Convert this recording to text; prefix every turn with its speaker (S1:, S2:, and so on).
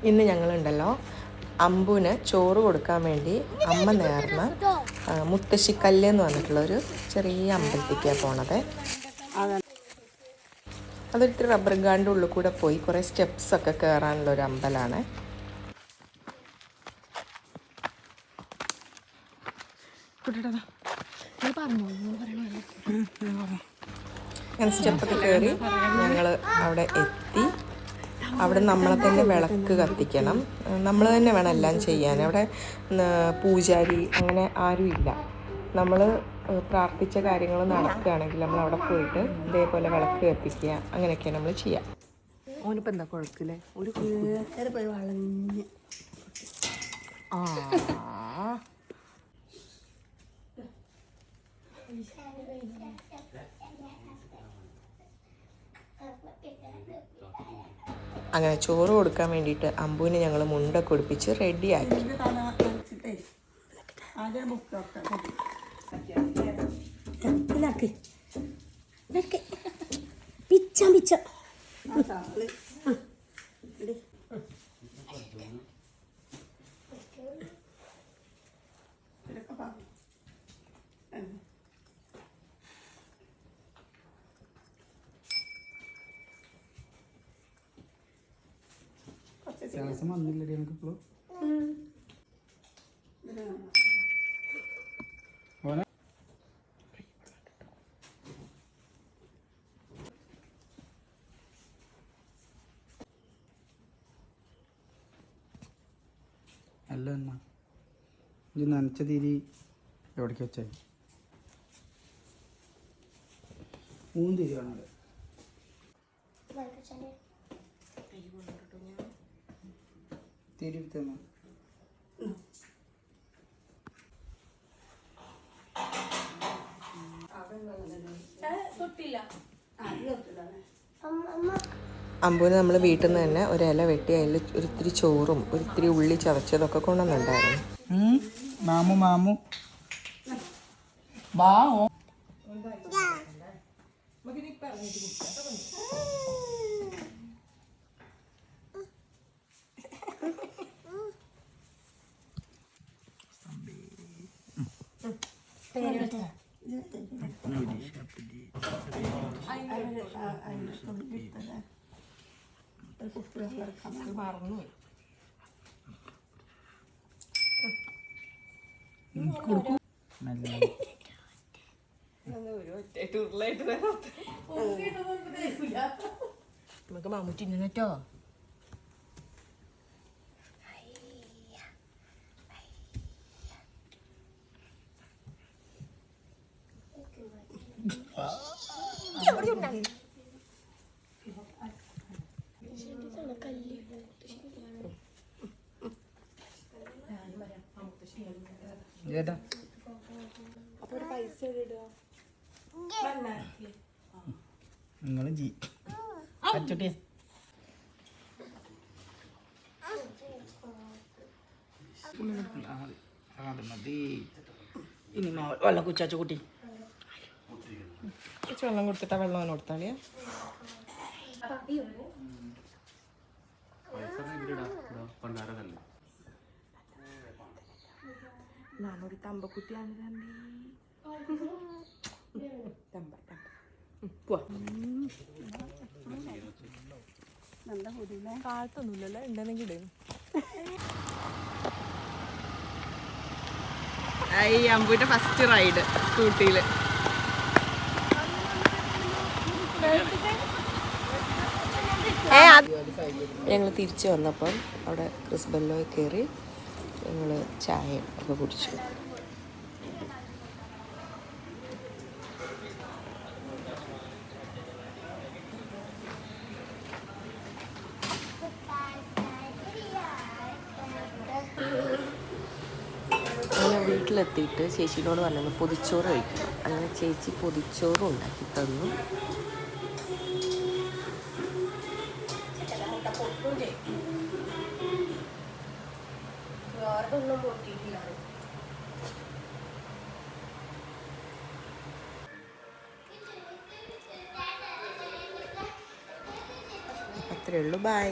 S1: ഇന്ന് ഞങ്ങളുണ്ടല്ലോ അമ്പുവിന് ചോറ് കൊടുക്കാൻ വേണ്ടി അമ്മ നേർന്ന മുത്തശ്ശിക്കല്ല് എന്ന് പറഞ്ഞിട്ടുള്ളൊരു ചെറിയ അമ്പലത്തേക്കാണ് പോണത്. അതൊരിത്തിരി റബ്ബർ ഗാർഡിൻ്റെ ഉള്ളിൽ കൂടെ പോയി കുറേ സ്റ്റെപ്സൊക്കെ കയറാനുള്ള ഒരു അമ്പലമാണ്. ഞാൻ സ്റ്റെപ്പൊക്കെ കയറി ഞങ്ങൾ അവിടെ എത്തി. അവിടെ നമ്മളെ തന്നെ വിളക്ക് കത്തിക്കണം. നമ്മൾ തന്നെ വേണം എല്ലാം ചെയ്യാൻ. അവിടെ പൂജാരി അങ്ങനെ ആരും ഇല്ല. നമ്മൾ പ്രാർത്ഥിച്ച കാര്യങ്ങൾ നടക്കുകയാണെങ്കിൽ നമ്മൾ അവിടെ പോയിട്ട് ഇതേപോലെ വിളക്ക് കത്തിക്കുക, അങ്ങനെയൊക്കെയാണ് നമ്മൾ ചെയ്യുക. ഓനിപ്പോൾ എന്താ കുഴക്കില്ലേ? ഒരു പോയി വളഞ്ഞ് അങ്ങനെ ചോറ് കൊടുക്കാൻ വേണ്ടിയിട്ട് അമ്പുവിനെ ഞങ്ങൾ മുണ്ടൊക്കെ ഉടുപ്പിച്ച് റെഡിയാക്കി.
S2: ശ്വാസം വന്നില്ലടി എനിക്കിപ്പോൾ. അല്ല എന്നാ ഇത് നനച്ച തിരി എവിടേക്ക് വെച്ചാൽ 3 തിരി വേണം. തിരി തന്നെ
S1: അമ്പുവിന് നമ്മൾ വീട്ടിൽ നിന്ന് തന്നെ ഒരു ഇല വെട്ടി അതിൽ ഒരിത്തിരി ചോറും ഒരിത്തിരി ഉള്ളി ചതച്ചതൊക്കെ കൊണ്ടുവന്നിട്ടുണ്ടായിരുന്നു.
S2: മാമു മാമു ബാമോ
S1: നമുക്ക് മാമൂറ്റി കേട്ടോ.
S2: നിങ്ങൾ ജി അച്ചോട്ടെ മതി. ഇനി വെള്ളം കുച്ചാച്ച കുട്ടി
S1: വെള്ളം കൊടുത്തിട്ടാ വെള്ളം കൊടുത്താളിയ നാമൊരു തമ്പക്കുട്ടിയാണ്. കാലത്തൊന്നുമില്ലല്ലോ, ഉണ്ടെന്നെങ്കിൽ അമ്പൂന്റെ ഫസ്റ്റ് റൈഡ് സ്കൂട്ടിയിൽ. ഞങ്ങൾ തിരിച്ചു വന്നപ്പം അവിടെ ക്രിസ്ബെല്ലോയിൽ കയറി ഞങ്ങൾ ചായ ഒക്കെ കുടിച്ചു. അങ്ങനെ വീട്ടിലെത്തിയിട്ട് ചേച്ചിയോട് പറഞ്ഞു പൊതിച്ചോറ് കഴിക്കണം. അങ്ങനെ ചേച്ചി പൊതിച്ചോറും ഉണ്ടാക്കി തന്നു. അത്രേ ഉള്ളൂ. ബൈ.